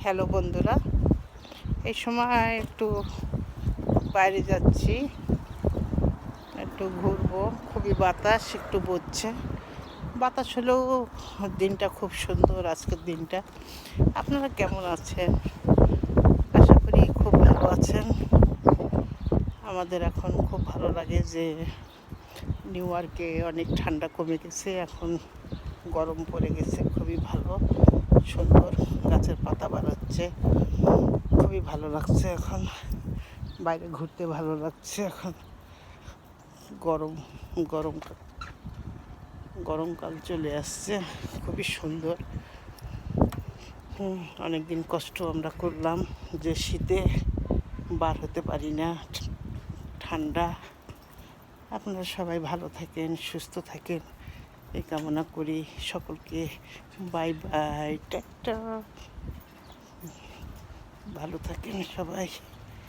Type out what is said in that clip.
Hello বন্ধুরা, এই সময় একটু বাইরে যাচ্ছি, একটু ঘুরবো। খুবই বাতাস একটু বইছে, বাতাস হলেও দিনটা খুব সুন্দর। আজকের দিনটা আপনারা কেমন আছেন? আশা করি খুব ভালো আছেন। আমাদের এখন খুব ভালো লাগে যে নিউ ইয়র্কে অনেক ঠান্ডা কমে গেছে, এখন গরম পড়ে গেছে। খুবই ভালো, সুন্দর, গাছের পাতা বাড়াচ্ছে, খুবই ভালো লাগছে। এখন বাইরে ঘুরতে ভালো লাগছে। এখন গরম গরম গরমকাল চলে আসছে, খুবই সুন্দর। অনেক দিন কষ্ট আমরা করলাম যে শীতে বার হতে পারি না, ঠান্ডা। আপনারা সবাই ভালো থাকেন, সুস্থ থাকেন, এই কামনা করি। সকলকে বাই বাই, টাটা। ভালো থাকেন সবাই।